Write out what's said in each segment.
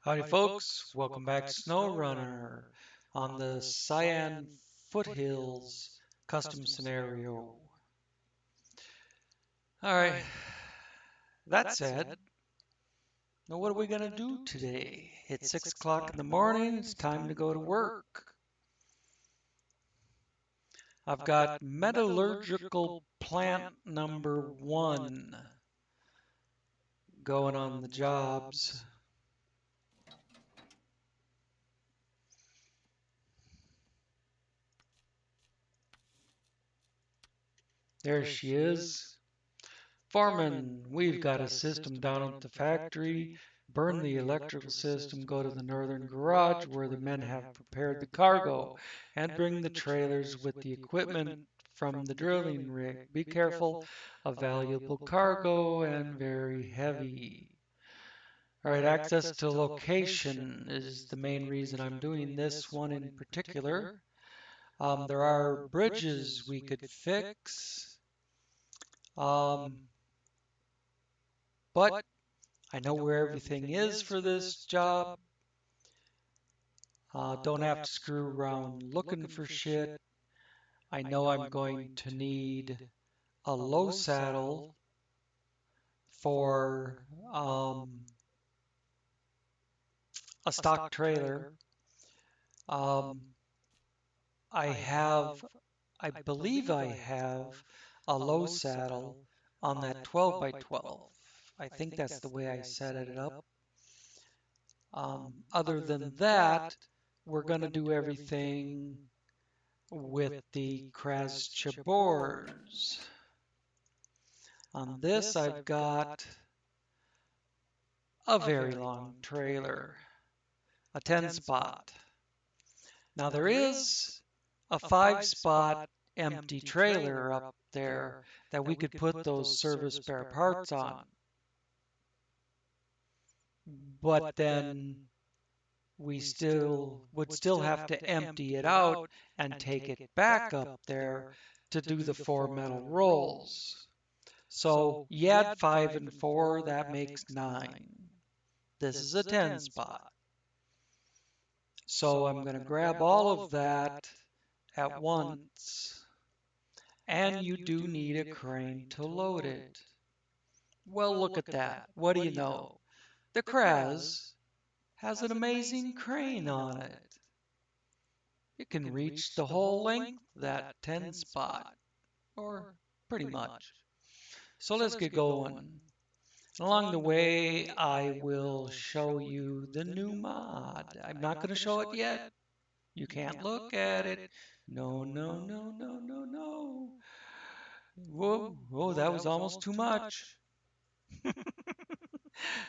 Howdy, folks. Welcome back to SnowRunner on the Sayan Foothills custom scenario. Alright, that said, now what are we going to do today? It's 6 o'clock in the morning. It's time to go to work. I've got metallurgical plant number 1 going on the jobs. There she is. Foreman, we've got a system down at the factory. Burn the electrical system, go to the northern garage where the men have prepared the cargo, and bring the trailers with the equipment from the drilling rig. Be careful, a valuable cargo and very heavy. All right, access to location is the main reason I'm doing this one in particular. There are bridges we could fix. But I know where everything is for this job. Don't have to screw around looking for shit. I know I'm going to need a low saddle for a stock trailer. I believe I have a low saddle on that 12 by 12. I think that's the way I set it up. Other than that, we're going to do everything with the Kraschabors. On this, I've got a very long trailer, a 10 spot. Now there is a 5 spot empty trailer up there that we could put those service spare parts on. But then we would still have to empty it out and take it back up there to do the 4 metal rolls. So you add 5 and 4, that makes 9. This is a 10 spot. So I'm going to grab all of that at once. And you do need a crane to load it. Well, look at that. What do you know? The Kraz has an amazing crane on it. It can reach the whole length of that 10 spot, or pretty much. So let's get going. Along the way, I will show you the new mod. I'm not going to show it yet. You can't look at it. No, no, no, no, no, no. Whoa, whoa, that was almost too much.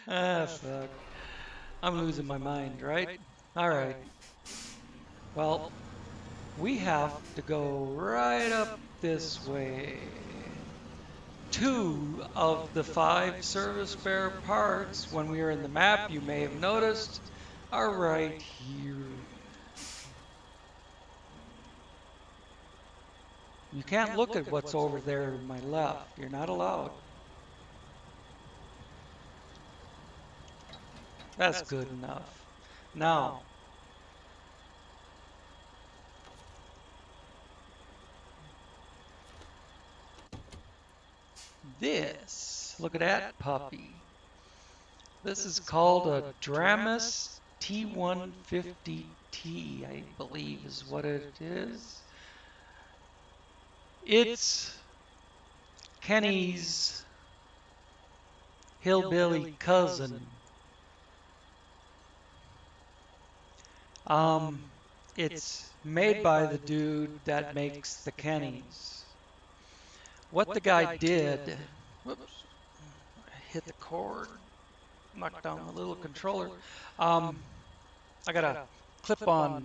Ah, fuck. I'm losing my mind, right? Alright. Well, we have to go right up this way. 2 of the 5 service spare parts, when we are in the map, you may have noticed, are right here. You can't look at what's over there to my left. You're not allowed. That's good enough. Now, this, look at that puppy. This is called a Dramus T150T, I believe is what it is. It's Kenny's hillbilly cousin. It's made by the dude that makes the Kennys. What the guy did, whoops, I hit the cord, knocked down the little controller. I got a clip-on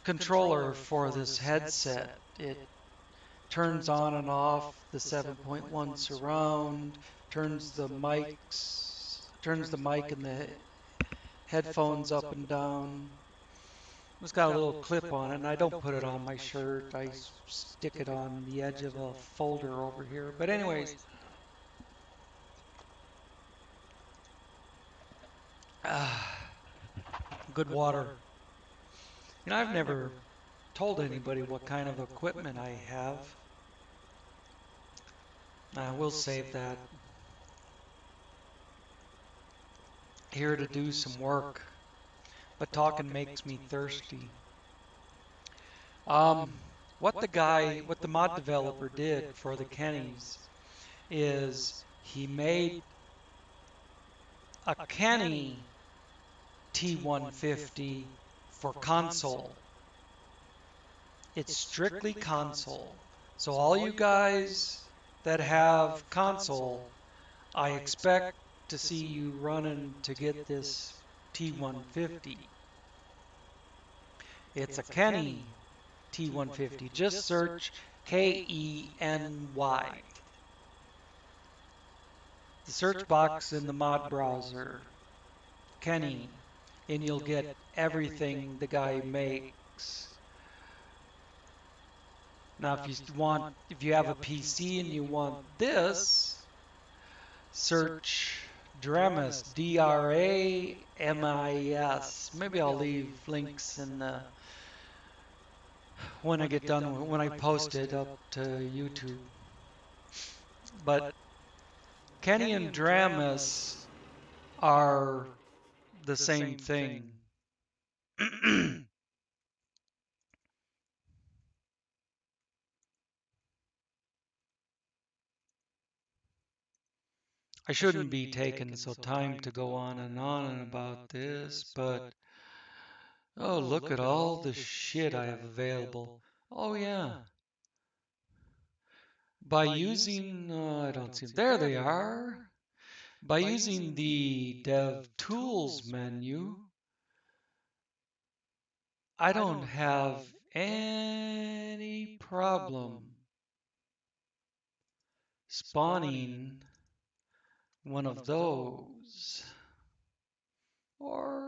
controller for this headset. It turns on and off the 7.1 surround, turns the mic and the headphones up and down. It's got a little clip on it, and I don't put it on my shirt. I stick it on the edge of a folder over here. But anyways, Good water. I've never told anybody what kind of equipment I have. I will save that. Here to do some work, but talking makes me thirsty. Um, what the mod developer did for the Kennys is he made a Kenny T150 for console. It's strictly console. So all you guys that have console, I expect to see you running to get this T150. It's a Kenny T150. Just search Keny. The search box in the mod browser, Kenny, and you'll get everything the guy makes. Now, if you have a PC and you want this, search Dramis, Dramis. Maybe I'll leave links in the when I get done when I post it up to YouTube. But Kenny and Dramis are the same thing. I shouldn't be taking so time to go on and about this, but oh, look at all the shit I have available. Oh, yeah. By using, I don't see, there they are. By using the Dev Tools menu, I don't have any problem spawning one of those or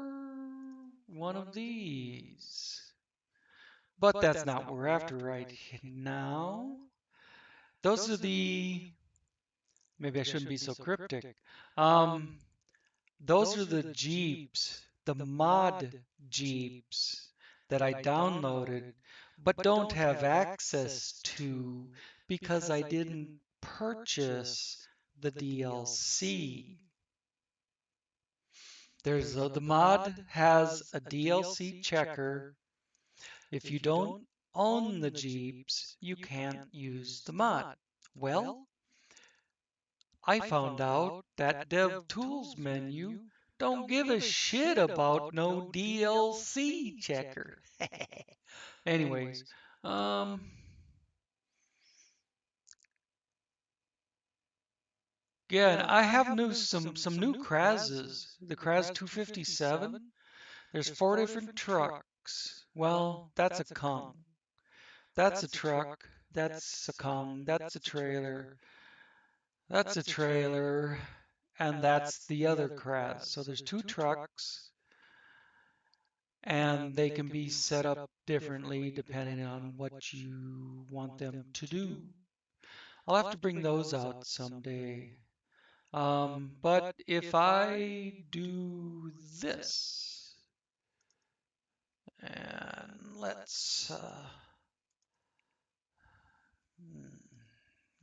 one of these. But that's not what we're after right now. Those are maybe I shouldn't be so cryptic. Um, those are the Jeeps, the mod Jeeps that I downloaded, but don't have access to because I didn't purchase the DLC. The mod has a DLC checker. If you don't own the Jeeps, you can't use the mod. Well, I found out that DevTools menu don't give a shit about no DLC checker. Anyways, yeah, and I have some new Krazes. The Kraz 257. There's 4 different trucks. Well, that's a Kong. That's a truck. That's a Kong. That's a trailer. That's a trailer. And that's the other Kraz. So there's 2 trucks, and they can be set up differently depending on what you want them to do. I'll have to bring those out someday. But if I do this, and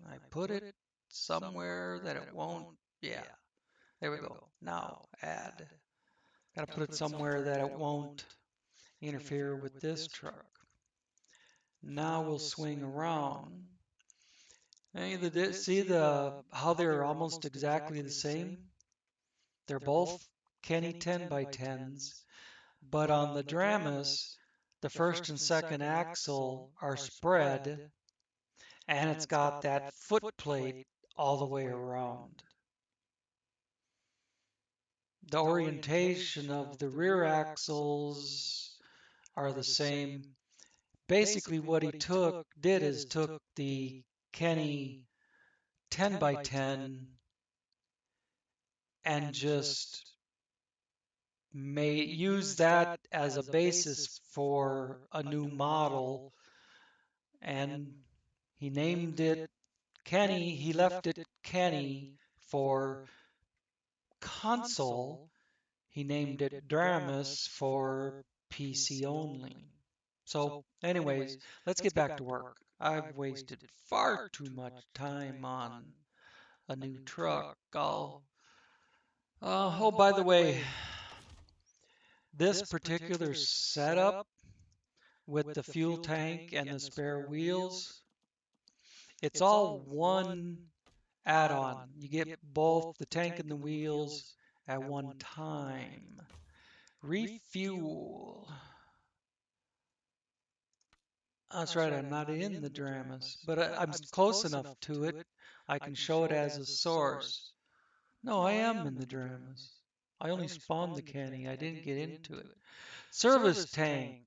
I put it somewhere that it won't, yeah, there we go. Now add. Gotta put it somewhere that it won't interfere with this truck. Now we'll swing around. See how they're almost exactly the same? They're both Kenny 10 by 10s, but on the Dramas, the first and second axle are spread, and it's got that foot plate all the way around. The orientation of the rear axles are the same. Basically, what he did is took the Kenny 10 by 10 and just use that as a basis for a new model, and he named it Kenny. He left it Kenny for console. He named it Dramas for PC only. So, anyways, let's get back to work. I've wasted far too much time on a new truck. Oh, by the way, this particular setup with the fuel tank and the spare wheels, it's all one add-on. You get both the tank and the wheels at one time. Refuel. That's right, I'm not in the dramas, but I'm close enough to it. I can show it as a source. No, I am in the dramas. I only spawned the canny. I didn't get into it. Service tank.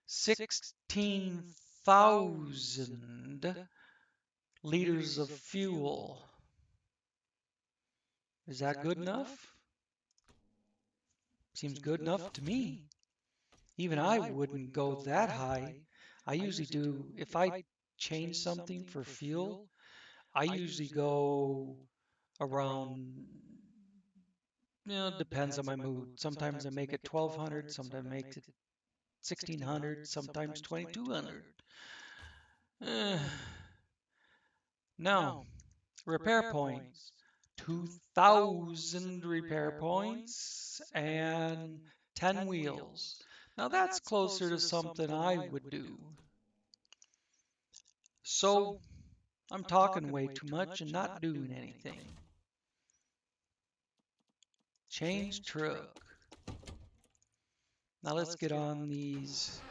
16,000 liters of fuel. Is that good enough? Seems good enough to me. Even I wouldn't go that high. I usually do, if I change something for fuel, I usually go around, depends on my mood. Sometimes I make it 1,200, sometimes I make it 1,600, sometimes 2,200. Now, repair points. 2,000 repair points and 10 wheels. Now that's closer to something I would do. So, I'm talking way too much and not doing anything. Change truck. Now let's get on these.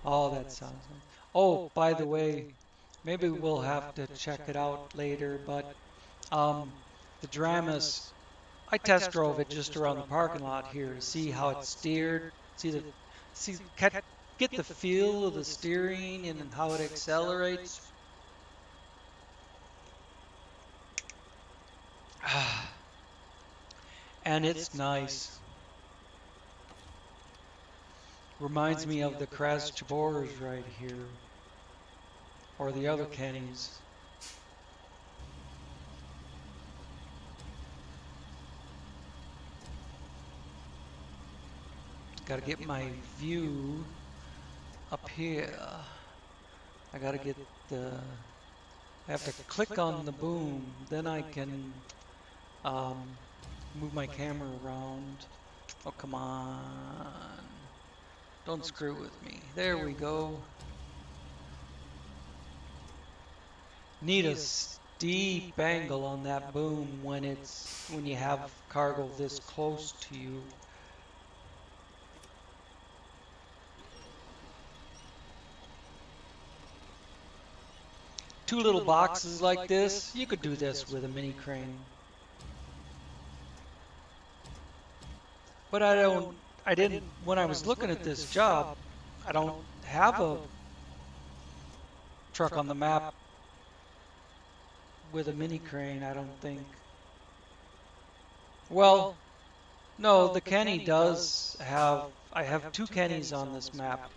Oh, that sounds nice. Oh, by the way, maybe we'll have to check it out later, but the Dramas, I test drove it just around the parking lot here to see how it's steered, get the feel of the steering and how it accelerates. And it's nice. Reminds me of the Kraz Chabors right here, or the other Kennys. Gotta get my view up here. I gotta get the, I have to click on the boom, then I can move my camera around. Oh, come on. Don't screw with me. There we go. Need a steep angle on that boom when you have cargo this close to you. Two little boxes like this, you could do this with a mini crane. But I didn't, when I was looking at this job, I don't have a truck on the map with a mini crane, I don't think. Well, no, the Kenny does have, I have two Kennys on this map.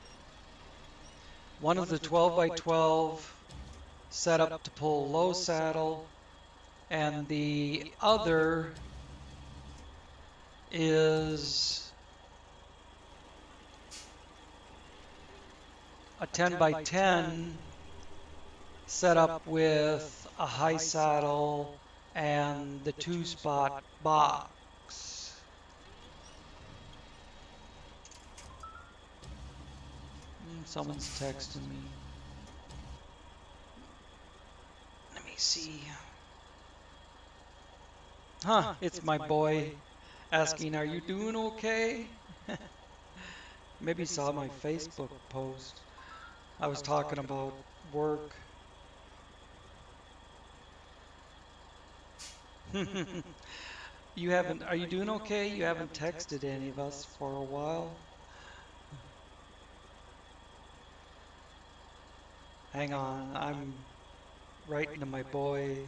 One is the 12 by 12 set up to pull low saddle, and the other is a 10 by 10 set up with a high saddle and the 2-spot box. Someone's texting me. Let me see. Huh, it's my boy asking, are you doing okay? Maybe saw my Facebook post. I was talking about work. You haven't, are you doing okay? You haven't texted any of us for a while. Hang on, I'm writing to my boy.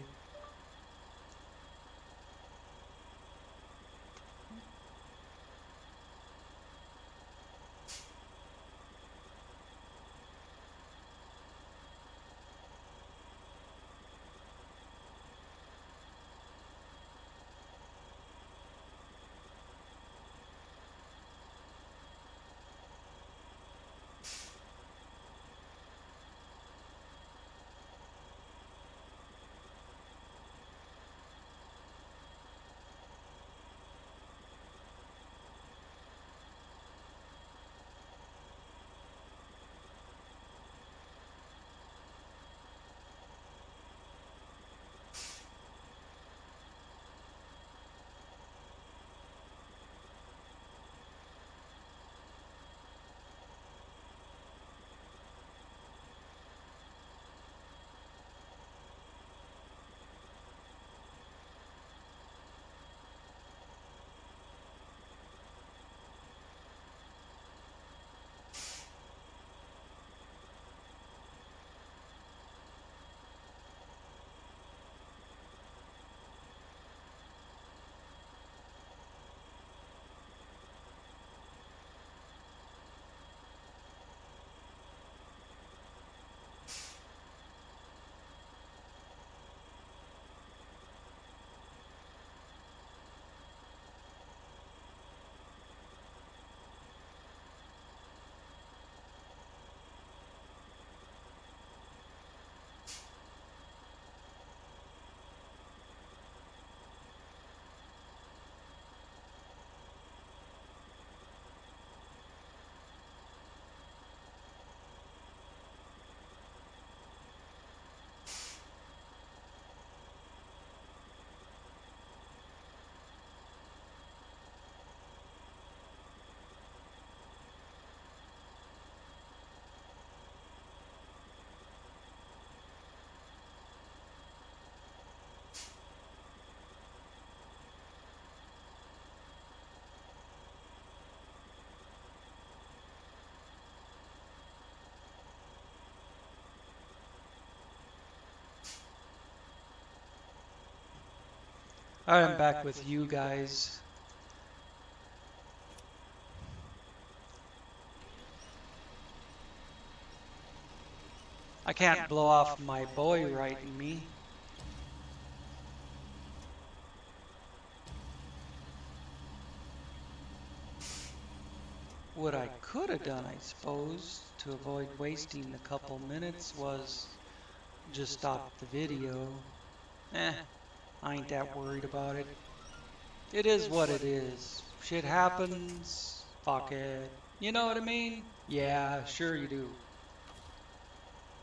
Alright, I'm back with you guys. I can't blow off my boy writing me. What I could have done, I suppose, to avoid wasting the couple minutes was just stop the video. I ain't that worried about it. It is what it is. Shit happens. Fuck it. You know what I mean? Yeah, sure you do.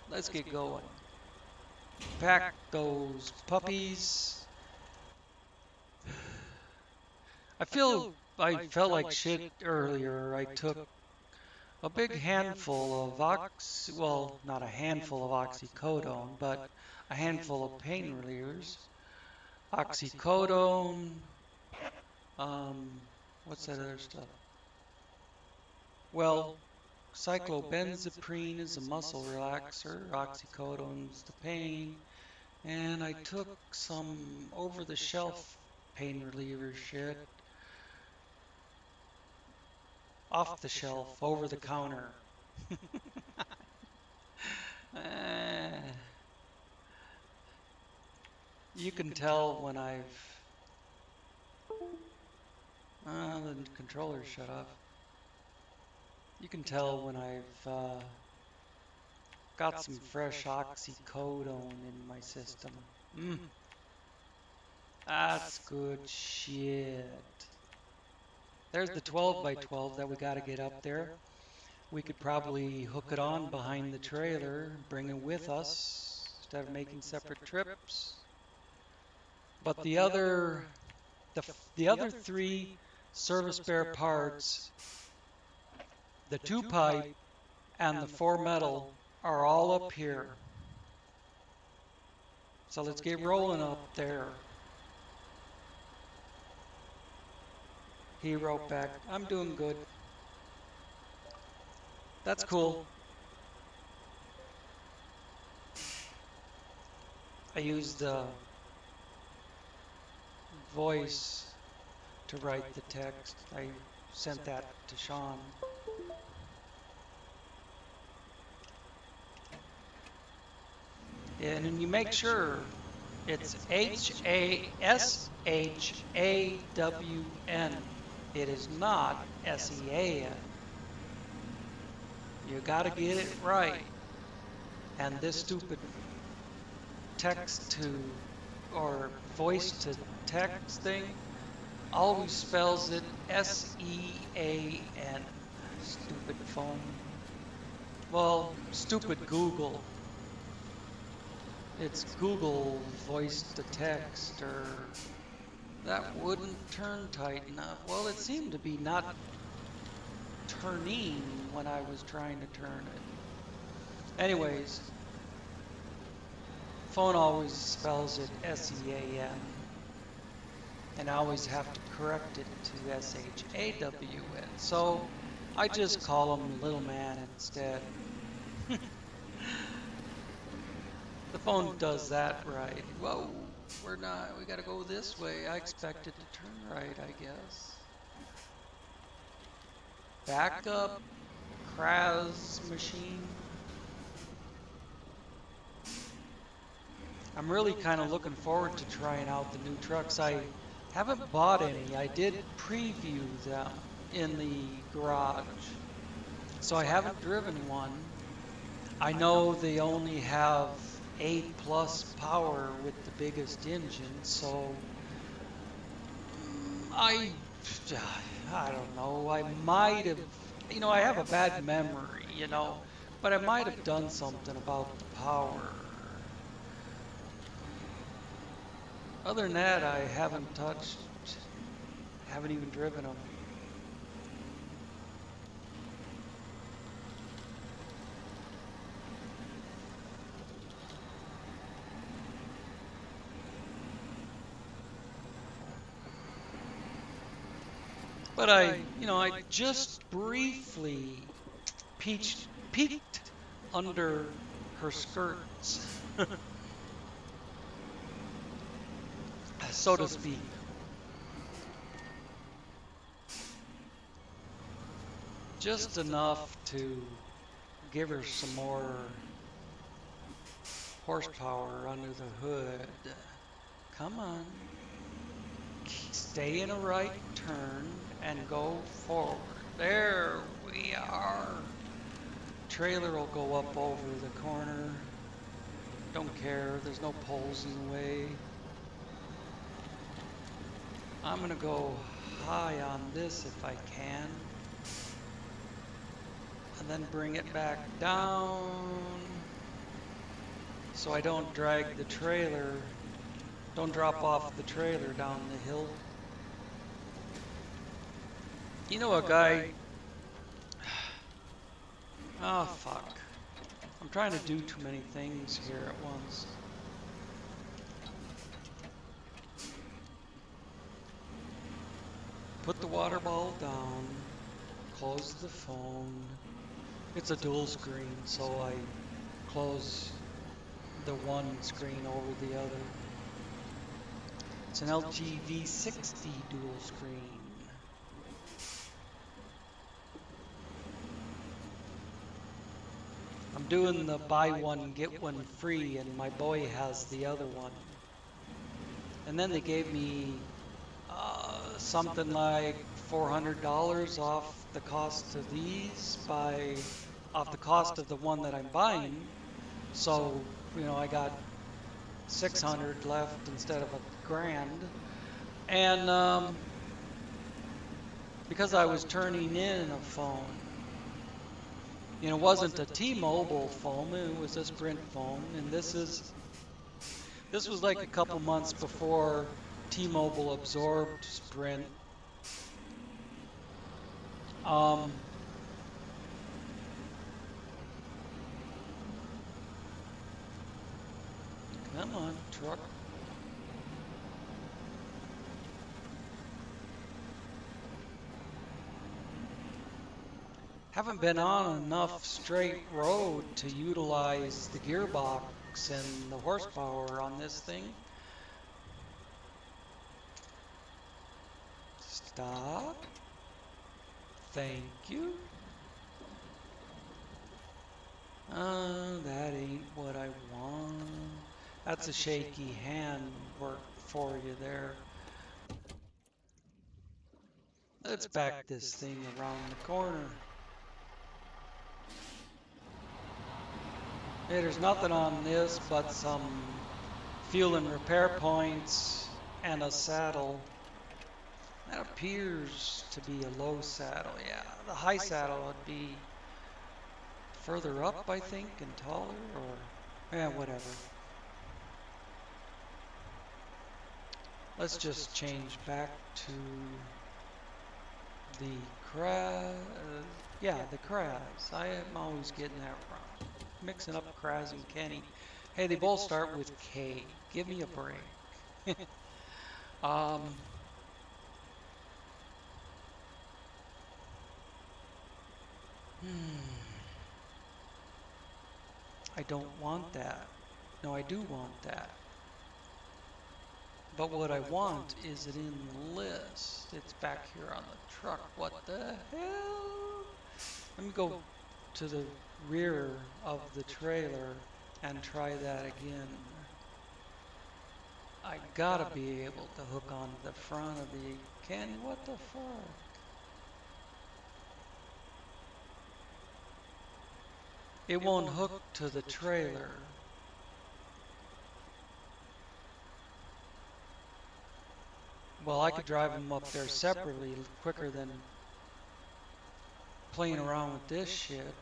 Let's get going. Pack those puppies. I felt like shit earlier. I took a big handful of well, not a handful of oxycodone, but a handful of pain relievers. Oxycodone, what's that other stuff? Well, cyclobenzaprine is a muscle relaxer, oxycodone's the pain, and I took some over-the-shelf pain reliever shit. Off the shelf, over the counter. You can tell when the controller shut off. You can tell when I've got some fresh oxycodone in my system. That's good shit. There's the 12 by 12 that we got to get up there. We could probably hook it on behind the trailer, bring it with us instead of making separate trips. But the other three service spare parts, the 2-pipe and the 4-metal, are all up here. So let's get rolling up there. He wrote back, "I'm doing good." That's cool. I used voice to write the text. I sent that to Sean. And then you make sure it's Hashawn. It is not Sean. You gotta get it right. And this stupid text to or voice to text thing always spells it Sean. Stupid phone. Well, stupid Google. It's Google voice to text, or that wouldn't turn tight enough. Well, it seemed to be not turning when I was trying to turn it. Anyways, phone always spells it Sean, and I always have to correct it to Shawn. So I just call him Little Man instead. The phone does that right. Whoa, we gotta go this way. I expected to turn right, I guess. Back up, Kraz machine. I'm really kind of looking forward to trying out the new trucks. I haven't bought any. I did preview them in the garage, so I haven't driven one. I know they only have 8+ power with the biggest engine, so I don't know. I might have, I have a bad memory, but I might have done something about the power. Other than that, I haven't even driven them. But I just briefly peeked under her skirts, so to speak. just enough to give her some more horsepower under the hood. Come on. Stay in a right turn and go forward. There we are. Trailer will go up over the corner. Don't care, there's no poles in the way. I'm gonna go high on this if I can. And then bring it back down so I don't drag the trailer, don't drop off the trailer down the hill. You know a guy, oh fuck. I'm trying to do too many things here at once. Put the water ball down, close the phone. It's a dual screen, so I close the one screen over the other. It's an LG V60 dual screen. I'm doing the buy one, get one free, and my boy has the other one. And then they gave me something like $400 off the cost of these off the cost of the one that I'm buying. So, you know, I got 600 left instead of $1,000. And because I was turning in a phone, you know, it wasn't a T-Mobile phone, it was a Sprint phone, and this was like a couple months before T-Mobile absorbed Sprint. Come on, truck. Haven't been on enough straight road to utilize the gearbox and the horsepower on this thing. Stop. Thank you. That ain't what I want. That's a shaky hand work for you there. Let's back this thing around the corner. Hey, there's nothing on this but some fuel and repair points and a saddle. That appears to be a low saddle. Yeah, the high saddle would be further up, I think, and taller, or yeah, whatever. Let's just change back to the the Kraz. I am always getting that wrong. Mixing up Kraz and Kenny. Hey, they both start with K. Give me a break. I don't want that. No, I do want that. But what I want is it in the list. It's back here on the truck. What the hell? Let me go to the rear of the trailer and try that again. I gotta be able to hook onto the front of the Kenny. What the fuck? It won't hook to the trailer. Well, I could drive them up there separately quicker than playing around with this shit.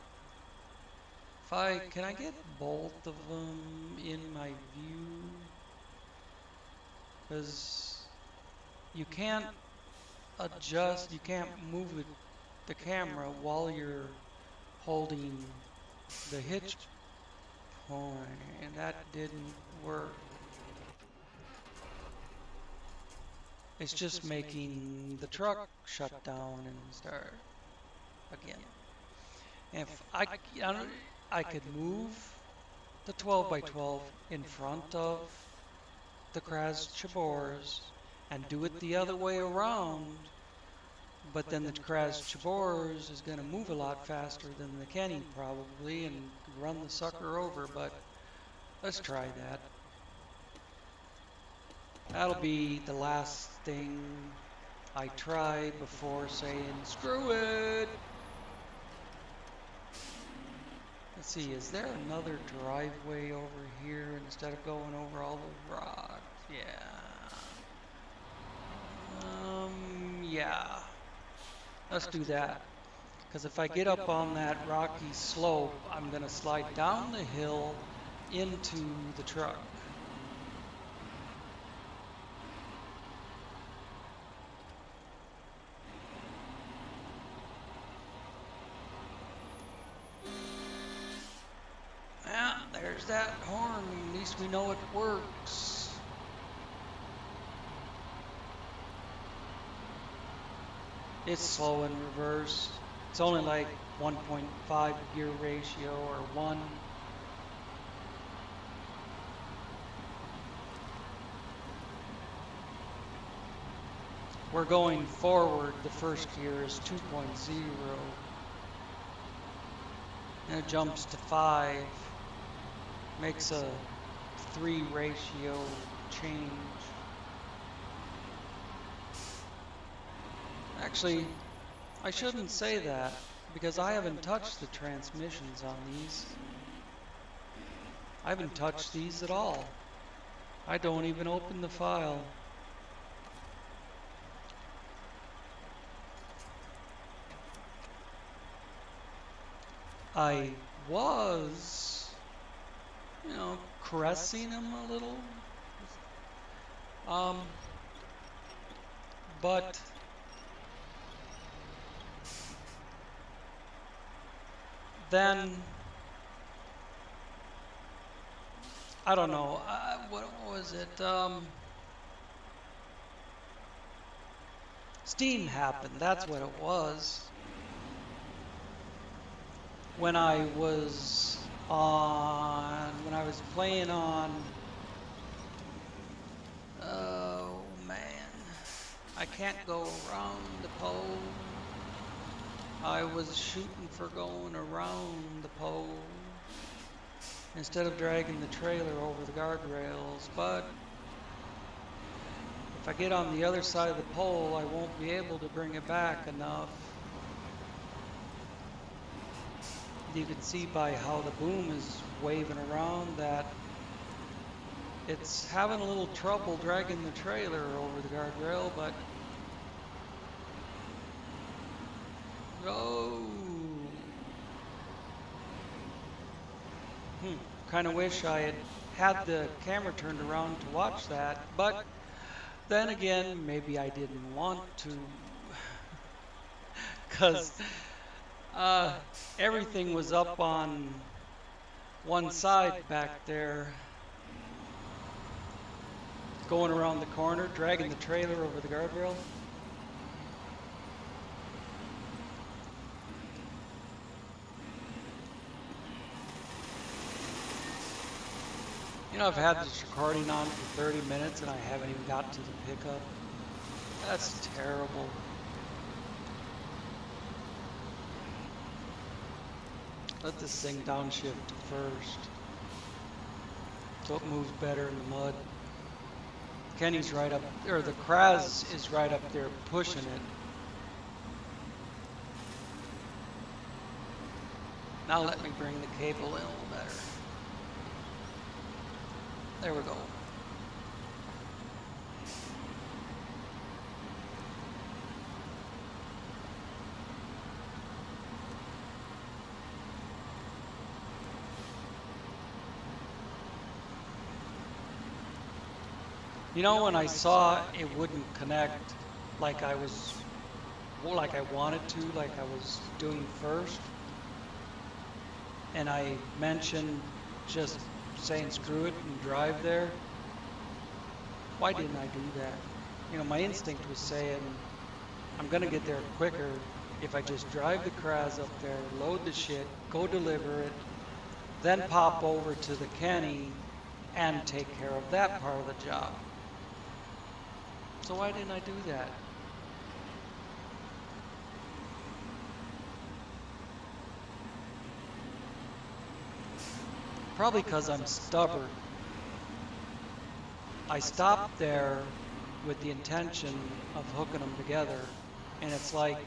Can I get both of them in my view? Because you can't adjust, you can't move the camera while you're holding the hitch point, and that didn't work. It's just making the truck shut down and start again. If I could move the 12x12 in front of the Kraz Chabors and do it the other way around, But then the Kraz Chabors is going to move a lot faster than the Kenny probably and run the sucker over, but let's try that. That'll be the last thing I try before saying, screw it. Let's see, is there another driveway over here instead of going over all the rocks? Yeah. Let's do that. Because if I get up on that rocky slope, I'm going to slide down the hill into the truck. Yeah, there's that horn. At least we know it works. It's slow in reverse. It's only like 1.5 gear ratio or 1. We're going forward. The first gear is 2.0. And it jumps to 5. Makes a 3 ratio change. Actually, I shouldn't say that because I haven't touched the transmissions on these. I haven't touched these at all. I don't even open the file. I was, caressing him a little. But then, I don't know, what was it? Steam happened, that's what it was. When I was playing on, oh man, I can't go around the pole. I was shooting for going around the pole instead of dragging the trailer over the guardrails, but if I get on the other side of the pole, I won't be able to bring it back enough. You can see by how the boom is waving around that it's having a little trouble dragging the trailer over the guardrail, but kind of wish I had the camera turned around to watch that, but then again, maybe I didn't want to, because everything was up on one side back there, going around the corner, dragging the trailer over the guardrail. I've had this recording on for 30 minutes and I haven't even got to the pickup. That's terrible. Let this thing downshift first so it moves better in the mud. Kenny's right up, or the Kraz is right up there pushing it. Now let me bring the cable in a little better. There we go. When I saw it wouldn't connect like I wanted to, like I was doing first, and I mentioned just saying screw it and drive there, why didn't I do that? My instinct was saying I'm gonna get there quicker if I just drive the Kraz up there, load the shit, go deliver it, then pop over to the Kenny and take care of that part of the job. So why didn't I do that? Probably because I'm stubborn. I stopped there with the intention of hooking them together, and it's like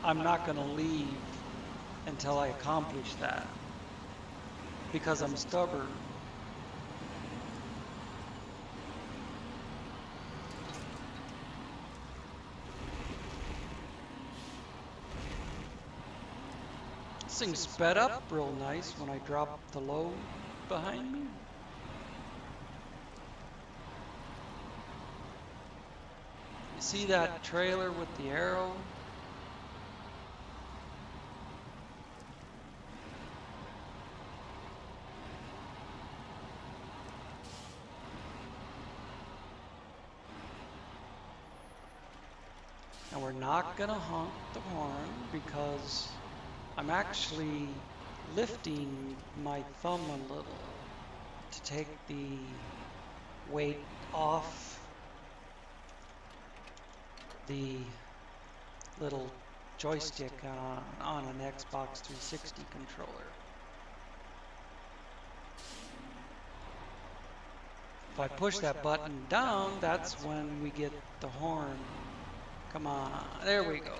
I'm not going to leave until I accomplish that because I'm stubborn. This thing sped up real nice when I dropped the load behind me. You see that trailer with the arrow? And we're not going to honk the horn because I'm actually lifting my thumb a little to take the weight off the little joystick on an Xbox 360 controller. If I push that button down, that's when we get the horn. Come on, there we go.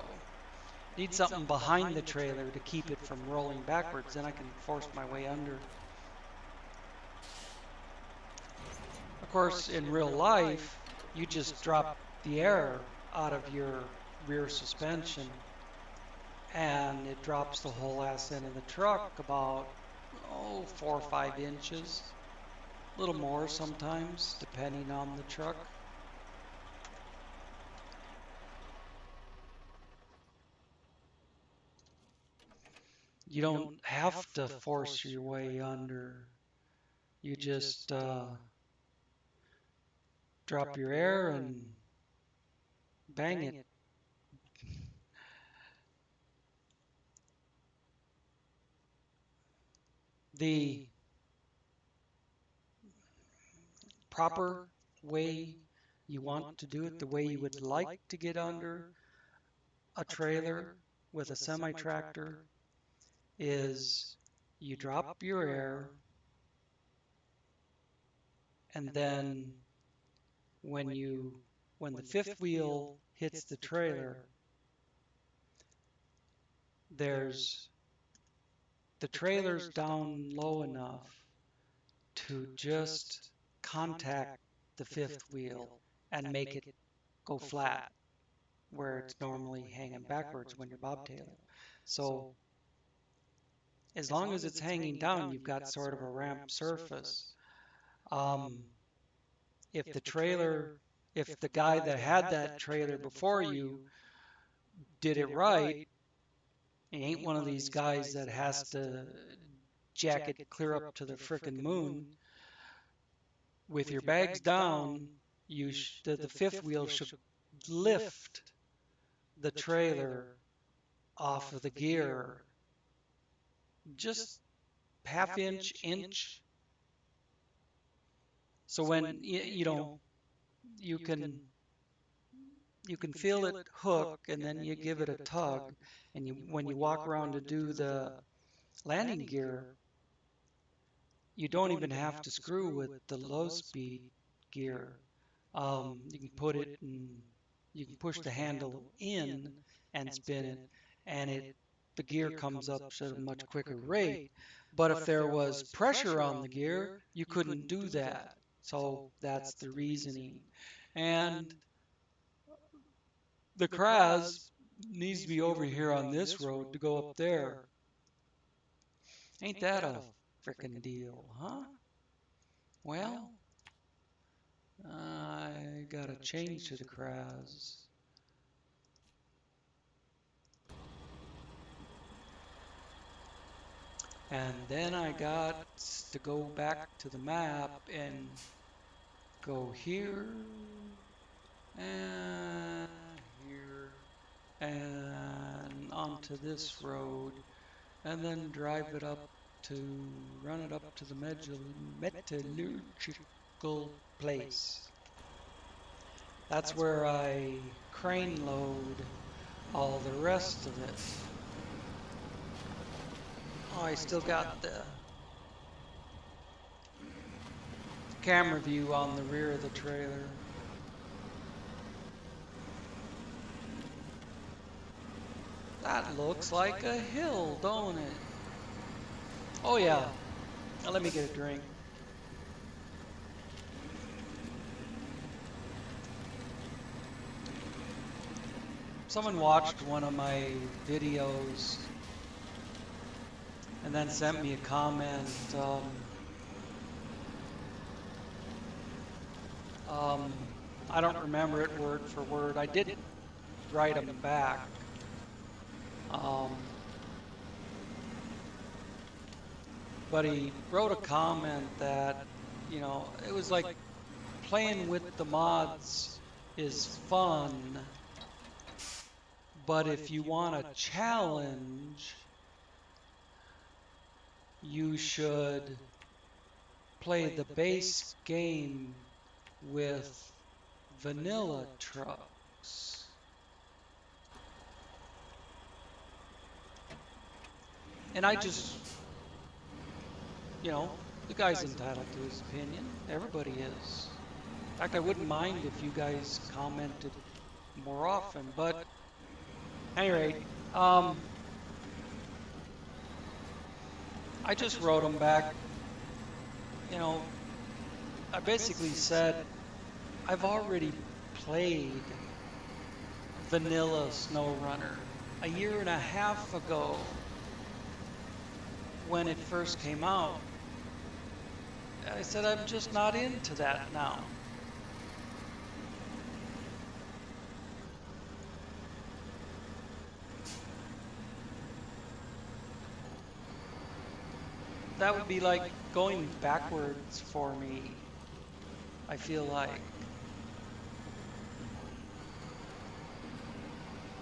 Need something behind the trailer to keep it from rolling backwards, then I can force my way under. Of course, in real life, you just drop the air out of your rear suspension and it drops the whole ass end of the truck about 4 or 5 inches, a little more sometimes depending on the truck. You don't have to force your way under. You just drop your air and bang it. The proper way you want to do it, the way you would like to get under a trailer with a semi-tractor, is you drop your air, and then when the fifth wheel hits the trailer, the trailer's down low enough to just contact the fifth wheel and make it go flat where it's normally hanging backwards when you're bobtailing. So as long as it's hanging down, you've got sort of a ramp surface. If the guy that had that trailer before you did it right, he ain't one of these guys that has to jack it clear up to the frickin' moon. With your bags down, the fifth wheel should lift the trailer off of the gear just half inch. So when you can feel it hook, and then you give it a tug, and when you walk around to do the landing gear, you don't even have to screw with the low speed gear. You can put it in, you can push the handle in and spin it, and the gear comes up at a much quicker rate. But if there was pressure on the gear, you couldn't do that. So that's the reasoning. And the Kraz needs to be over here on this road to go up there. Ain't that a frickin' deal, huh? Well, I gotta change to the Kraz. And then I got to go back to the map and go here and here and onto this road, and then drive it up to run it up to the metallurgical place. That's where I crane load all the rest of it. Oh, I still got camera view on the rear of the trailer. That looks like a hill, don't it? Oh yeah. Now let me get a drink. Someone watched one of my videos and then sent me a comment. I don't remember it word for word. I did write them back. But he wrote a comment that, it was like playing with the mods is fun, but if you want a challenge, you should play the base game with vanilla trucks. And I just, the guy's entitled to his opinion. Everybody is. In fact, I wouldn't mind if you guys commented more often, but at any rate, I just wrote him back. I basically said, I've already played vanilla SnowRunner a year and a half ago when it first came out. I said, I'm just not into that now. That would be like going backwards for me, I feel like.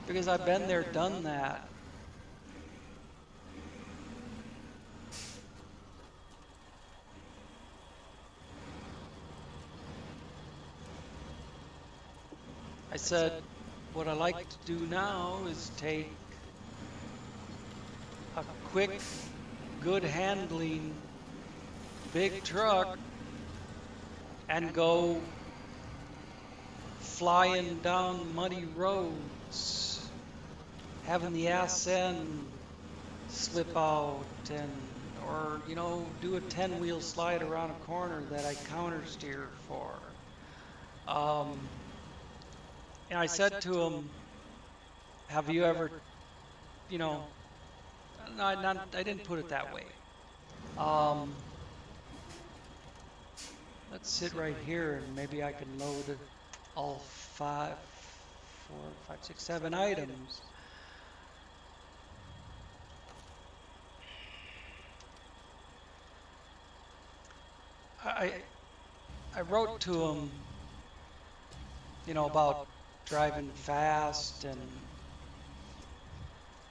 Because I've been there, done that. I said, what I like to do now is take a quick, good handling big truck and go flying down muddy roads, having the ass end slip out, or do a 10-wheel slide around a corner that I counter steer for. And I said to him, have you ever, no, I didn't put it that way. Let's sit right here and maybe I can load all 5, 4, 5, 6, 7 items. I wrote to him, about driving fast and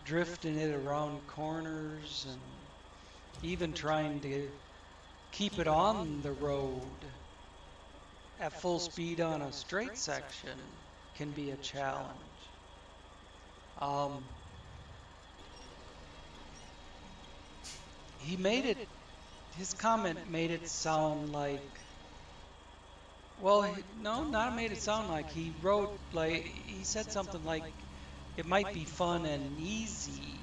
drifting it around corners and even trying to keep it on the road at full speed on a straight section can be a challenge. His comment made it sound like, well, no, not made it sound like. He wrote, he said something like, it might be fun and easy.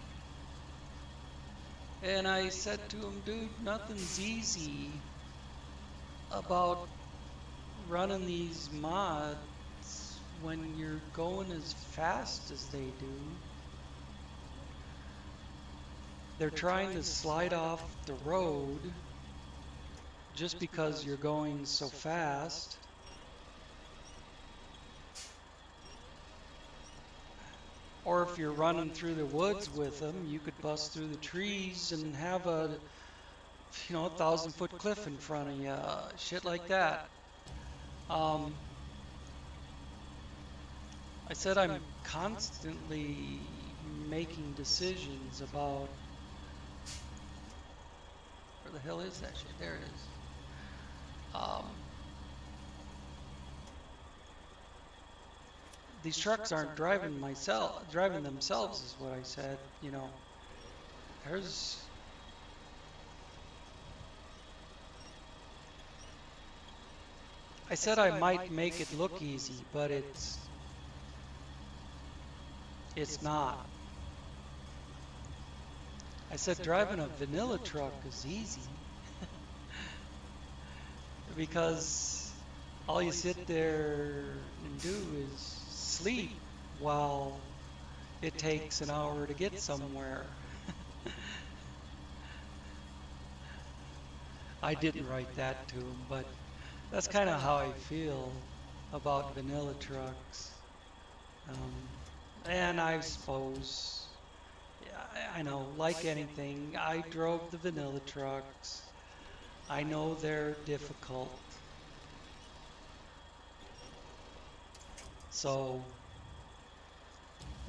And I said to him, dude, nothing's easy about running these mods when you're going as fast as they do. They're trying to slide off the road just because you're going so fast. Or if you're running through the woods with them, you could bust through the trees and have a 1,000-foot cliff in front of you, shit like that. I said I'm constantly making decisions about, where the hell is that shit? There it is. These trucks aren't driving themselves, is what I said. I said I might make it look easy, but it's not. I said driving a vanilla truck is easy because all you sit there and do is sleep while it takes an hour to get somewhere. I didn't write that to him, but that's kind of how I feel about vanilla trucks. And I suppose, yeah, I know, like anything, I drove the vanilla trucks. I know they're difficult. So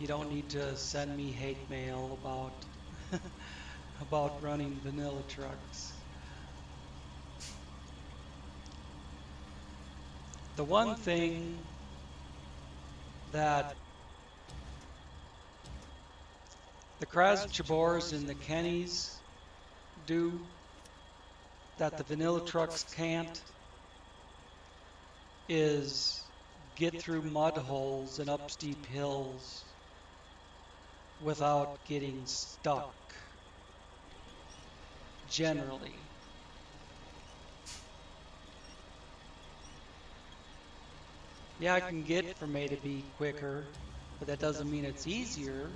you don't need to send me hate mail about running vanilla trucks. The one thing that the Krasjabors and the Kennys do that the vanilla trucks can't is get through mud holes and up steep hills without getting stuck, generally. Yeah, I can get from A to B quicker, but that doesn't mean it's easier.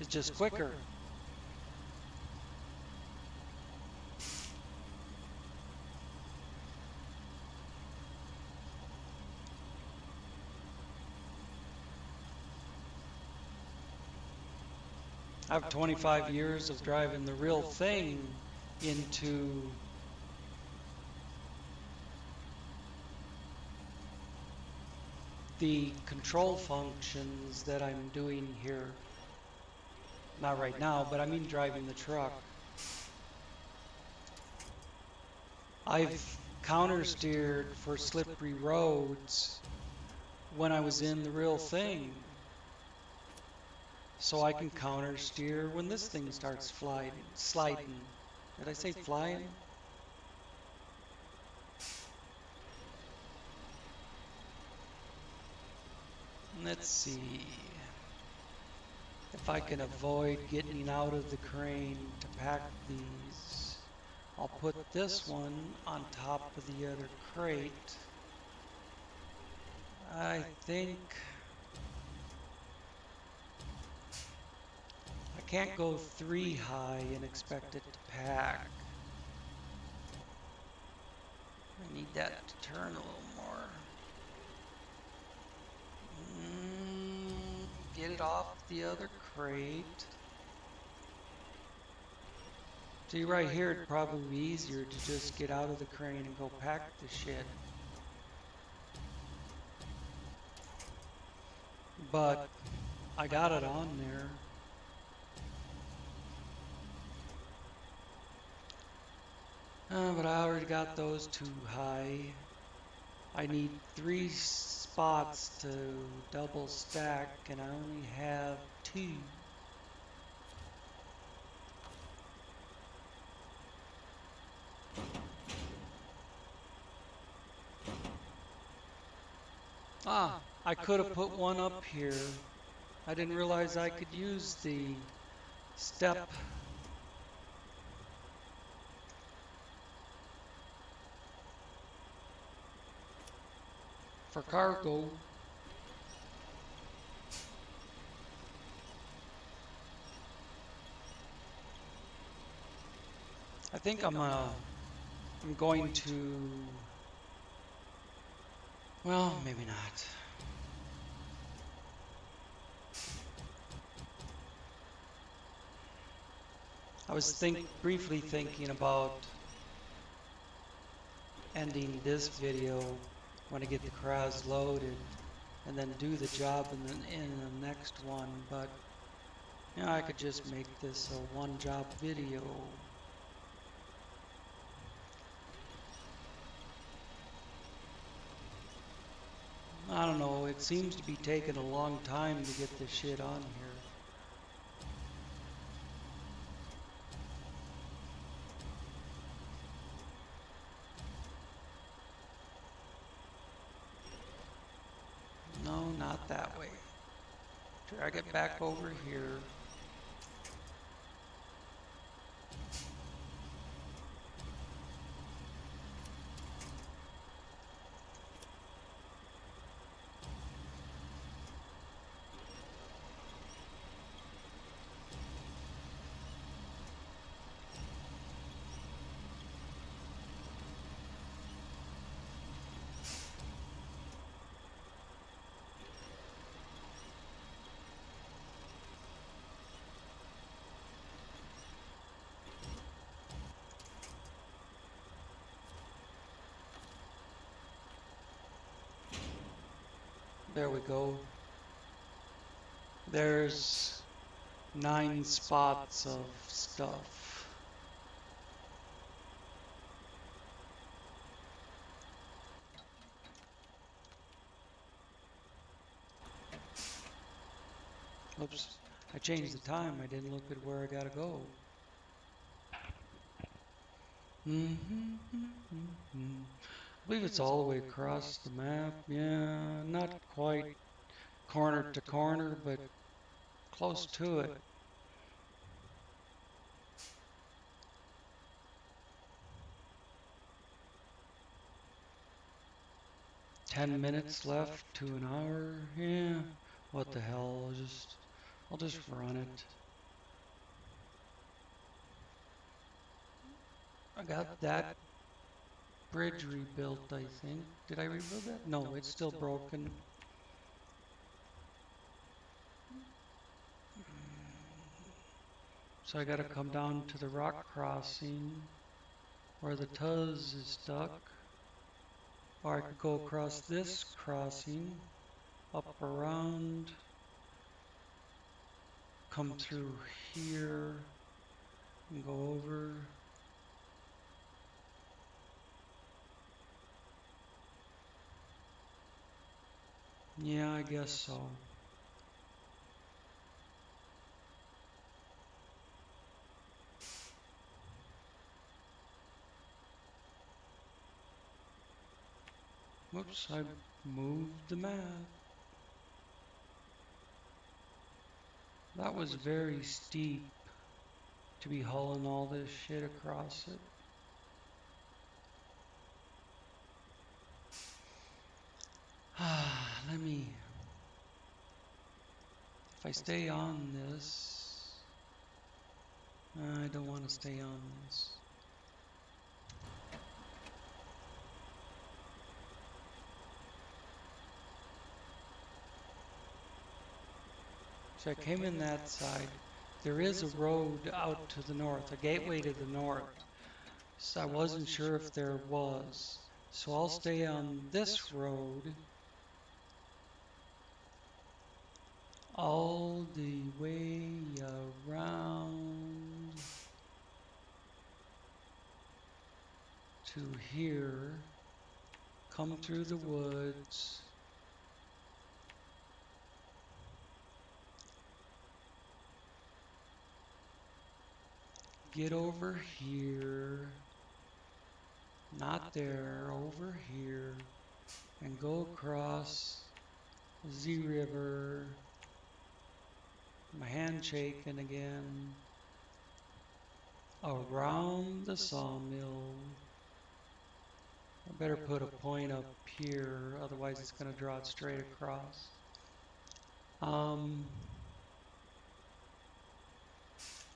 It's just quicker. I have 25 years of driving the real thing into the control functions that I'm doing here. Not right now, but I mean driving the truck. I've countersteered for slippery roads when I was in the real thing. So I can countersteer when this thing starts sliding. Did I say flying? Let's see if I can avoid getting out of the crane to pack these. I'll put this one on top of the other crate. I think I can't go 3 high and expect it to pack. I need that to turn a little more. Get it off the other crate. See, right here, it'd probably be easier to just get out of the crane and go pack the shit. But I got it on there. But I already got those too high. I need 3 spots to double stack, and I only have 2. I could have put one up here. I didn't realize I could use the step. For cargo. I think I'm going to, well, maybe not. I was briefly thinking about ending this video when I get the Kraz loaded and then do the job in the next one, but you know, I could just make this a one-job video. I don't know, it seems to be taking a long time to get this shit on here. not that way. Drag it back over here. There we go. There's 9 spots of stuff. Oops, I changed the time. I didn't look at where I gotta go. I believe it's all the way across the map. Yeah, not quite corner to corner, but close to it. Ten minutes left to an hour. Yeah, what the hell? I'll just run it. I got that bridge rebuilt, I think. Did I rebuild that? No, it's still broken. So I gotta come down to the rock crossing where the Tuz is stuck. Or I could go across this crossing, up around, come through here, and go over. Yeah, I guess so. Whoops, I moved the map. That was very steep to be hauling all this shit across it. Let me, if I stay on this, I don't want to stay on this. So I came in that side. There is a road out to the north, a gateway to the north. So I wasn't sure if there was. So I'll stay on this road all the way around to here, come through the woods, get over here, not there, over here, and go across Z River. My hand shaking again. Around the sawmill. I better put a point up here, otherwise it's going to draw it straight across.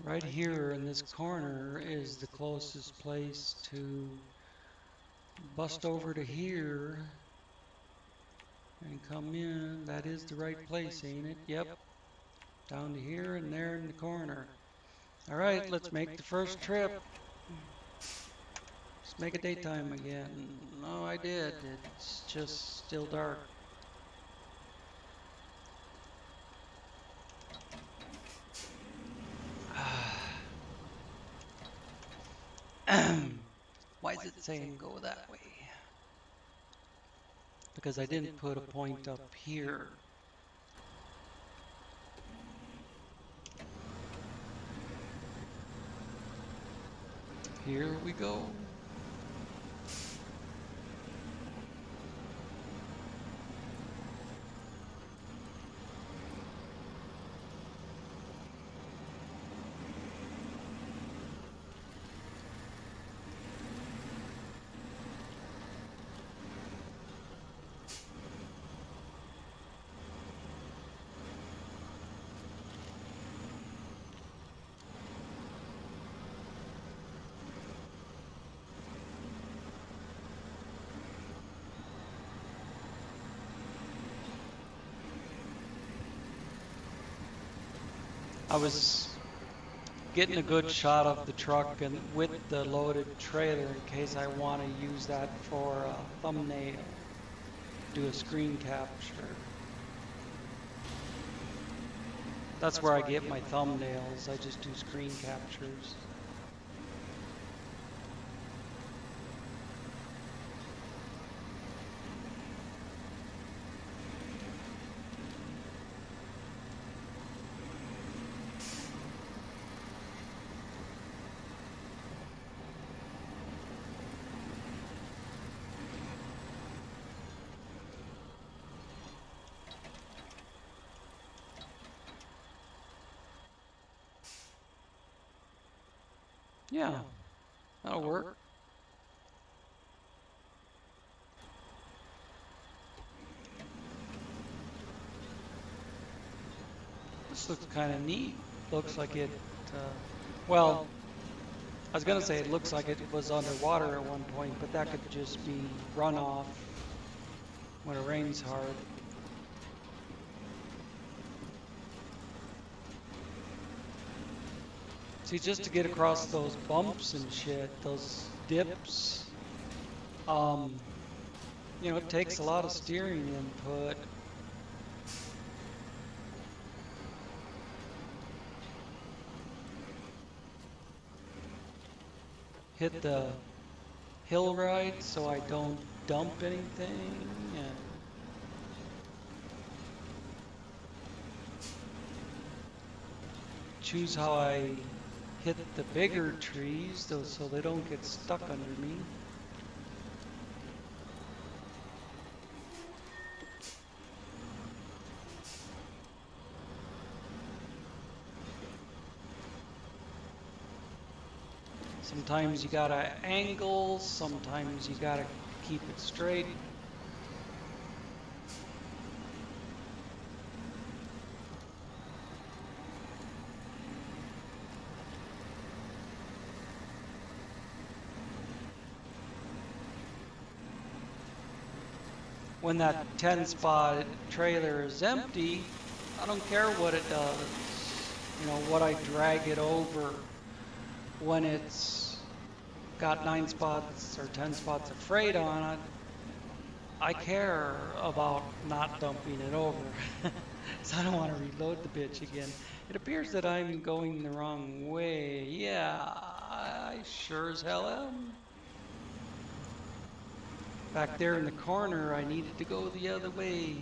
Right here in this corner is the closest place to bust over to here and come in. That is the right place, ain't it? Yep. Down to here and there in the corner. All right, let's make the first trip. Let's make it daytime again. No, I did. It's just still dark. Why is it saying go that way? Because I didn't put a point up here. Here we go. I was getting a good shot of the truck and with the loaded trailer in case I want to use that for a thumbnail, do a screen capture. That's where I get my thumbnails. I just do screen captures. Yeah, that'll work. This looks kind of neat. Looks like it, well, I was going to say it looks like it was underwater at one point, but that could just be runoff when it rains hard. See, just to get across those bumps and shit, those dips, you know, it takes a lot of steering input. Hit the hill ride so I don't dump anything, and choose how I hit the bigger trees so they don't get stuck under me. Sometimes you gotta angle, sometimes you gotta keep it straight. When that 10-spot trailer is empty, I don't care what it does. You know, what I drag it over. When it's got 9 spots or 10 spots of freight on it, I care about not dumping it over. So I don't want to reload the bitch again. It appears that I'm going the wrong way. Yeah, I sure as hell am. Back there in the corner, I needed to go the other way.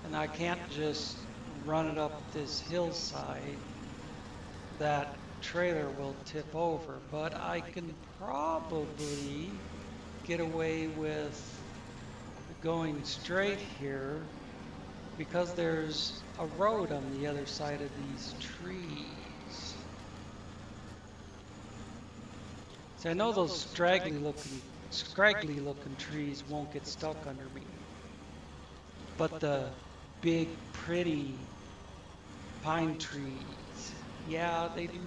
And I can't just run it up this hillside. That trailer will tip over, but I can probably get away with going straight here because there's a road on the other side of these trees. So I know those scraggly looking trees won't get stuck under me, but the big pretty pine trees, yeah, they do.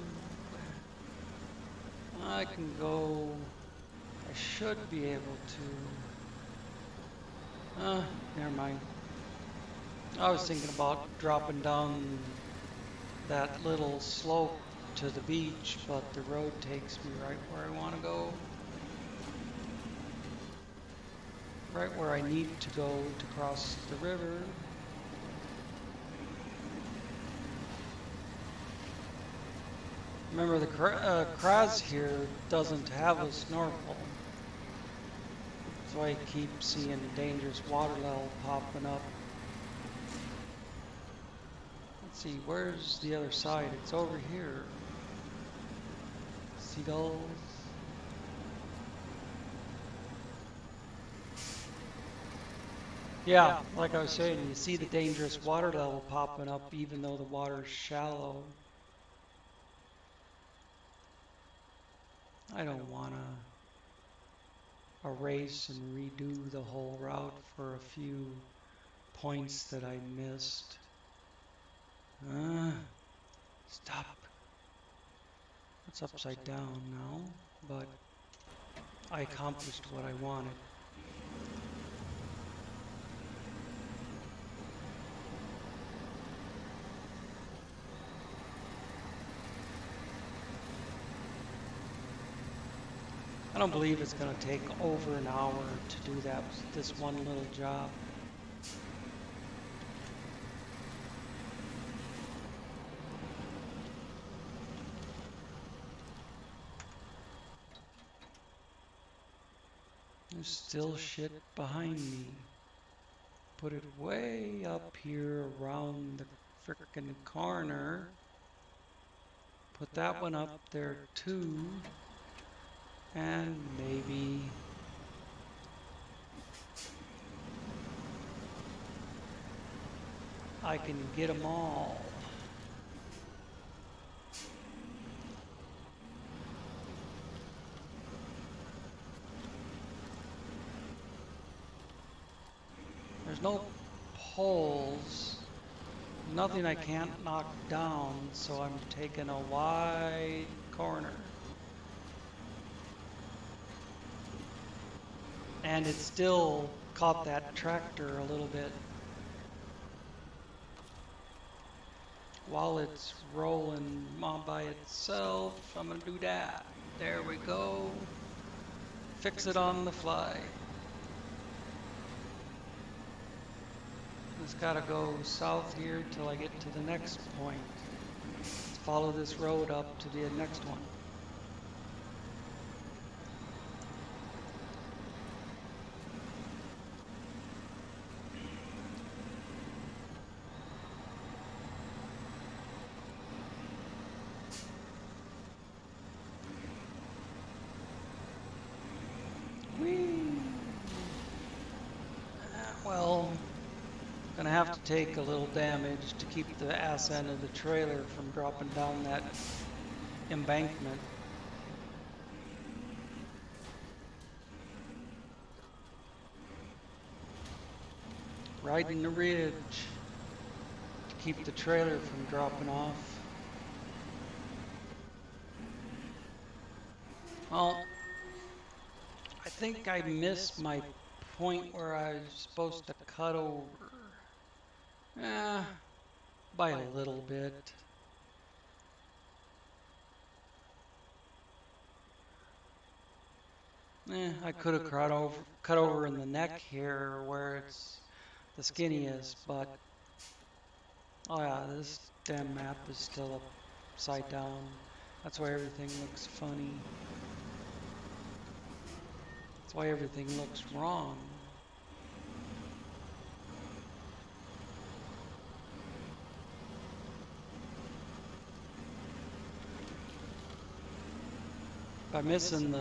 I can go, I should be able to, never mind. I was thinking about dropping down that little slope to the beach, but the road takes me right where I want to go. Right where I need to go to cross the river. Remember, the Kraz here doesn't have a snorkel. So I keep seeing dangerous water level popping up. Let's see, where's the other side? It's over here. Seagulls. Yeah, like I was saying, you see the dangerous water level popping up even though the water's shallow. I don't want to erase and redo the whole route for a few points that I missed. Stop. It's upside down now, but I accomplished what I wanted. don't believe it's going to take over an hour to do this one little job. There's still shit behind me. Put it way up here around the frickin' corner. Put that one up there too. And maybe I can get them all. There's no poles, nothing I can't knock down, so I'm taking a wide corner. And it still caught that tractor a little bit. While it's rolling on by itself, I'm gonna do that. There we go. Fix it on the fly. Just gotta go south here till I get to the next point. Let's follow this road up to the next one. Well, gonna have to take a little damage to keep the ass end of the trailer from dropping down that embankment. Riding the ridge to keep the trailer from dropping off. Well, I think I missed my point where I was supposed to cut over. By a little bit. I could have cut over in the neck here where it's the skinny is, but oh yeah, this damn map is still upside down. That's why everything looks funny. That's why everything looks wrong. By missing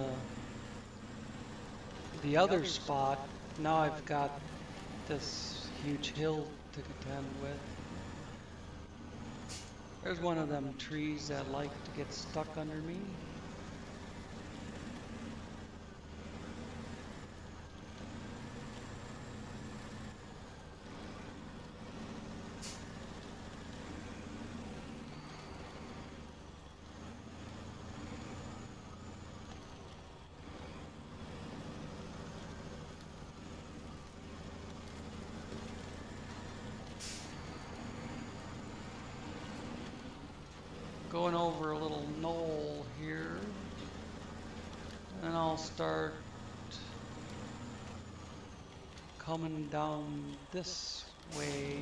the other spot, now I've got this huge hill to contend with. There's one of them trees that like to get stuck under me. Going over a little knoll here, and I'll start coming down this way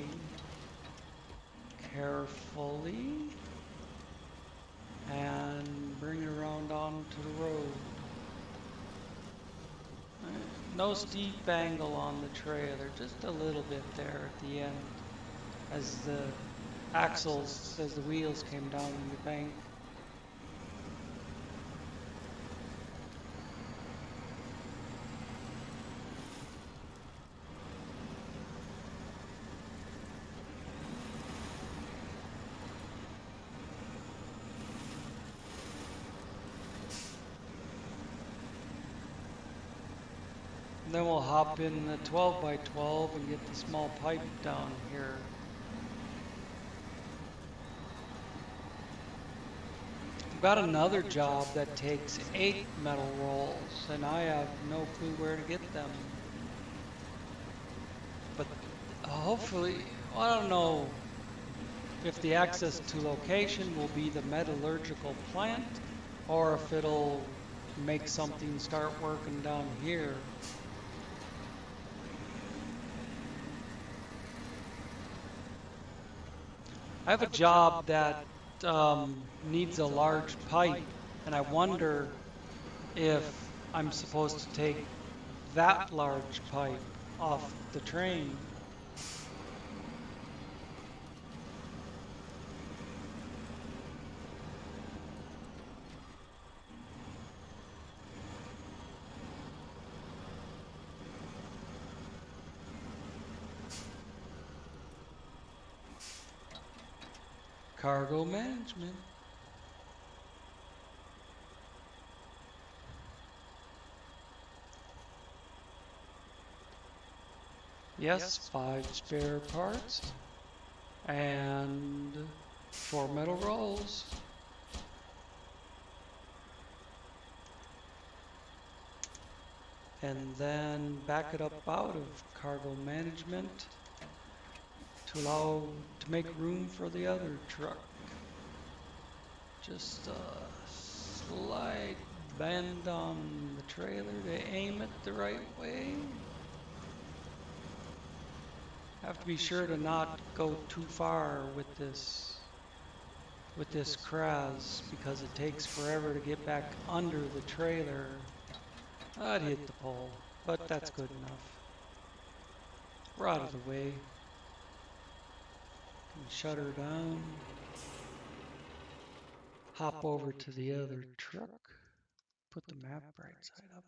carefully and bring it around onto the road. No steep angle on the trailer, just a little bit there at the end as the axles, as the wheels came down in the bank. And then we'll hop in the 12x12 and get the small pipe down here. I've got another job that takes 8 metal rolls, and I have no clue where to get them. But hopefully, well, I don't know if the access to location will be the metallurgical plant, or if it'll make something start working down here. I have a job that needs a large pipe, and I wonder if I'm supposed to take that large pipe off the train. Cargo management. Yes, 5 spare parts and 4 metal rolls. And then back it up out of cargo management to make room for the other truck. Just a slight bend on the trailer to aim it the right way. Have to be sure to not go too far with this Kraz, because it takes forever to get back under the trailer. I'd hit the pole, but that's good enough. We're out of the way. Can shut her down. Hop over to the other truck. Put the map right side up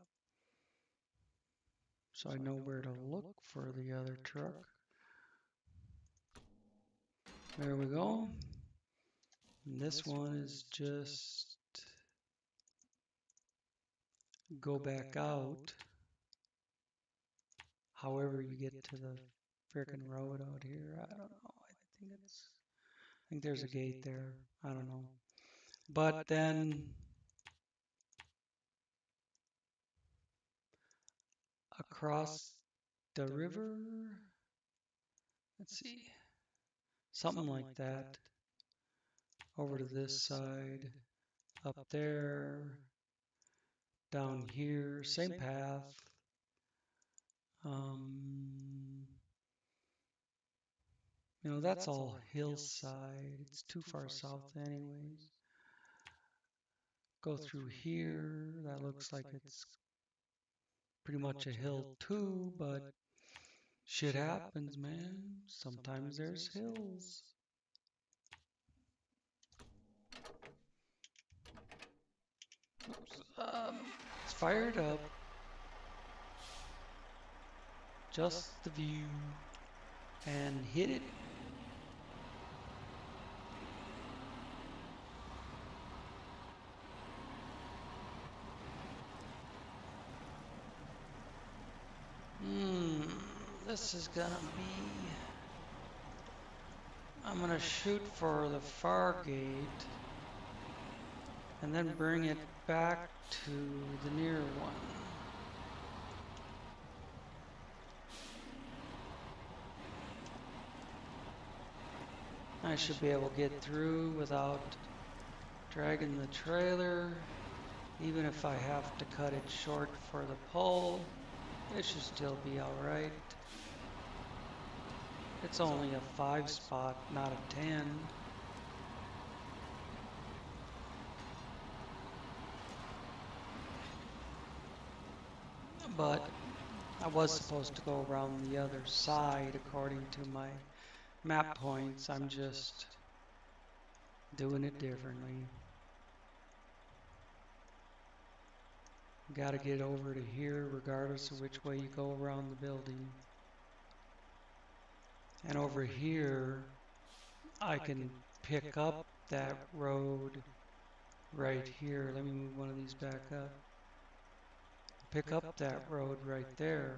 so I know where to look for the other truck. There we go. And this one is just go back out. However you get to the frickin' road out here, I don't know. I think there's a gate there. I don't know. But then across the river, let's see, something like that. Over to this side, up there, down here, same path. That's all hillside. It's too far south anyways. Go through here. That looks like it's pretty much a hill too, but shit happens, man. Sometimes there's hills. Oops. It's fired up. Just the view. And hit it. This is gonna be... I'm gonna shoot for the far gate and then bring it back to the near one. I should be able to get through without dragging the trailer. Even if I have to cut it short for the pole, it should still be alright. It's only a 5 spot, not a 10. But I was supposed to go around the other side according to my map points. I'm just doing it differently. Got to get over to here regardless of which way you go around the building. And over here, I can pick up that road right here. Let me move one of these back up. Pick up that road right there.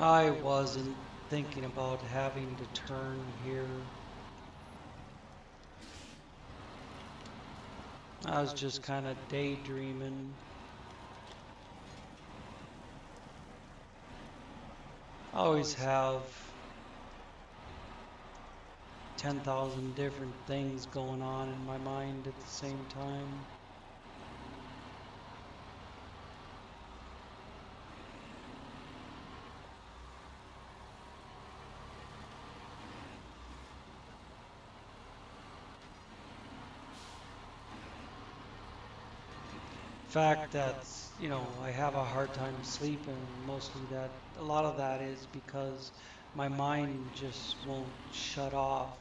I wasn't thinking about having to turn here. I was just kind of daydreaming. I always have 10,000 different things going on in my mind at the same time. Fact that's, I have a hard time sleeping. Mostly a lot of that is because my mind just won't shut off.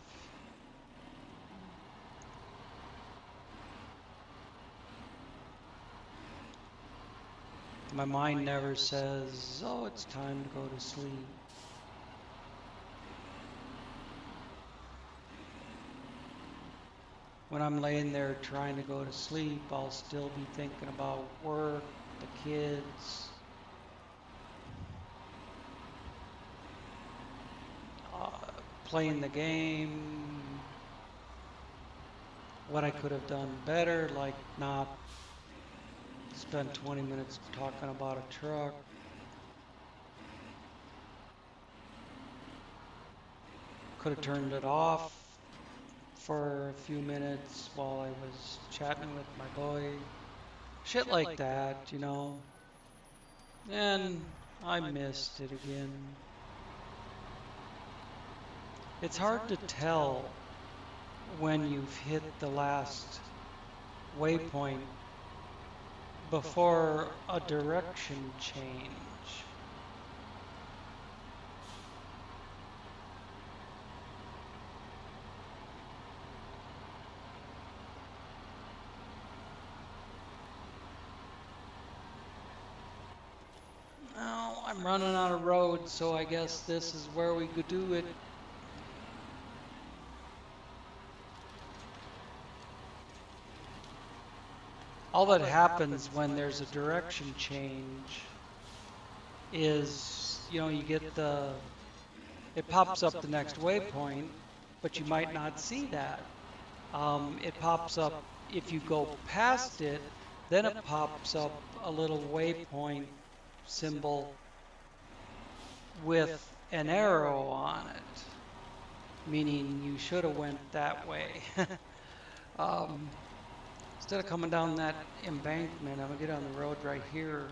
My mind never says, oh, it's time to go to sleep. When I'm laying there trying to go to sleep, I'll still be thinking about work, the kids, uh, playing the game, what I could have done better, like not spend 20 minutes talking about a truck. Could have turned it off for a few minutes while I was chatting with my boy. Shit like that. And I missed it again. It's hard to tell when you've hit the last waypoint before a direction change. Now I'm running out of road, so I guess this is where we could do it. All that happens when there's a direction change is, you get it pops up the next waypoint, but you might not see that. It pops up if you go past it, then it pops up a little waypoint symbol with an arrow on it, meaning you should have went that way. Instead of coming down that embankment, I'm gonna get on the road right here.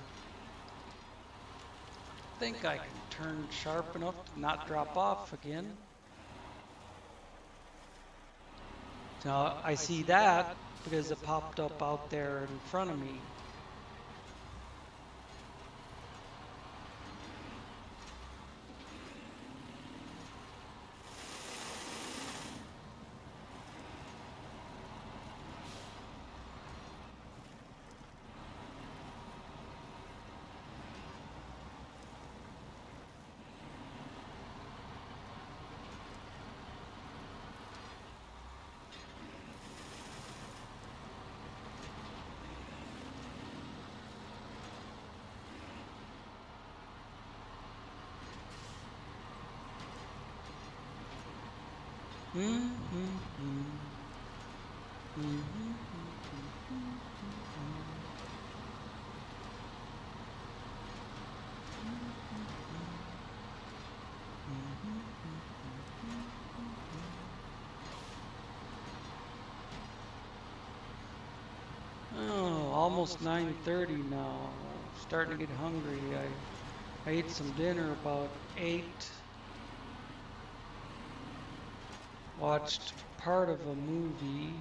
I think I can turn sharp enough to not drop off again. Now I see that because it popped up out there in front of me. Oh, almost 9:30 now. Starting to get hungry. I ate some dinner about 8. Watched part of a movie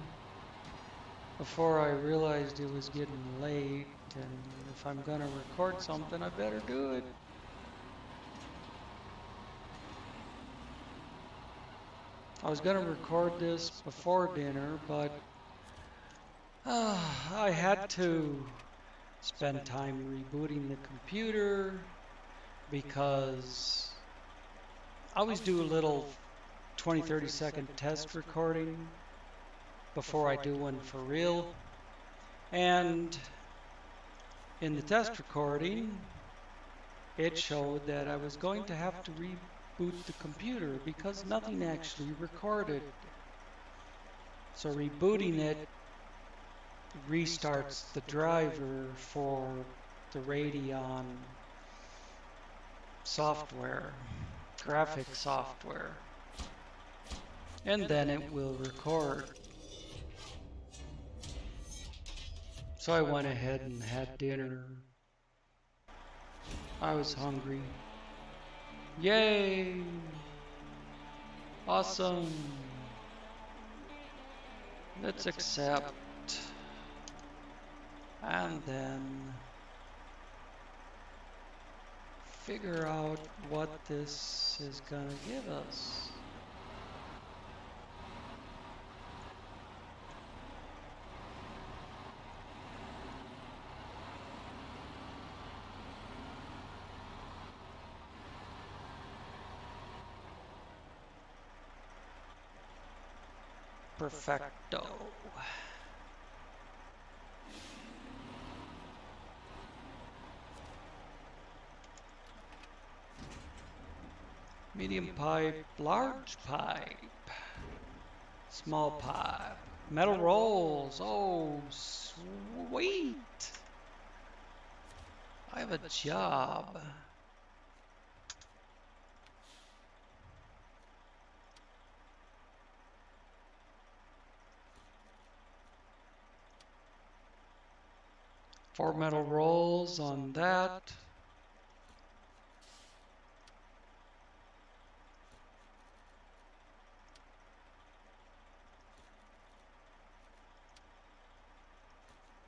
before I realized it was getting late, and if I'm gonna record something, I better do it. I was gonna record this before dinner, but I had to spend time rebooting the computer because I always do a little 20-30 second test recording before I do one for real. And in the test recording, it showed that I was going to have to reboot the computer because nothing actually recorded. So rebooting it restarts the driver for the Radeon software, graphic software, and then it will record. So I went ahead and had dinner. I was hungry. Yay! Awesome! Let's accept. And then figure out what this is gonna give us. Perfecto. Medium pipe, large pipe, small pipe, metal rolls. Oh, sweet. I have a job. Four metal rolls on that.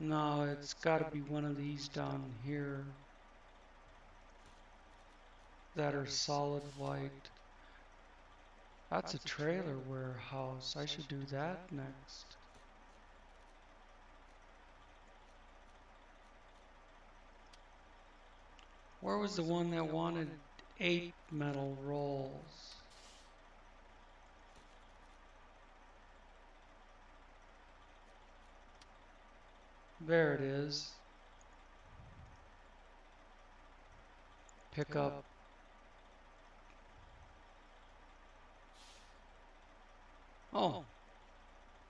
No, it's got to be one of these down here that are solid white. That's a trailer warehouse. I should do that next. Where was the one that wanted 8 metal rolls? There it is. Pick up. Oh,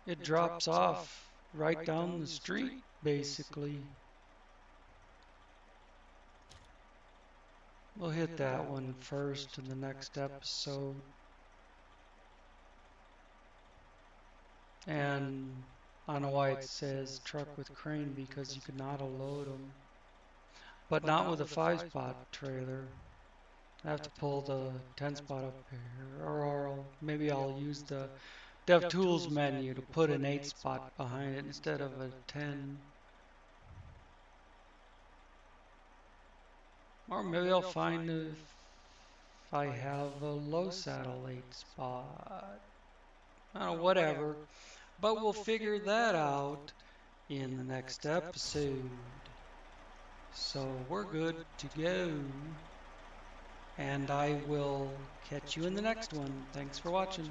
it drops off right down the street, basically. We'll hit that one first in the next episode. And I don't know why it says truck with crane, because you can auto-load them. But not with a 5-spot trailer. I have to pull the 10-spot up here, or maybe I'll use the DevTools menu to put an 8-spot behind it instead of a 10. Or maybe I'll find if I have a low saddle 8-spot. I don't know, whatever. But we'll figure that out in the next episode. So we're good to go. And I will catch you in the next one. Thanks for watching.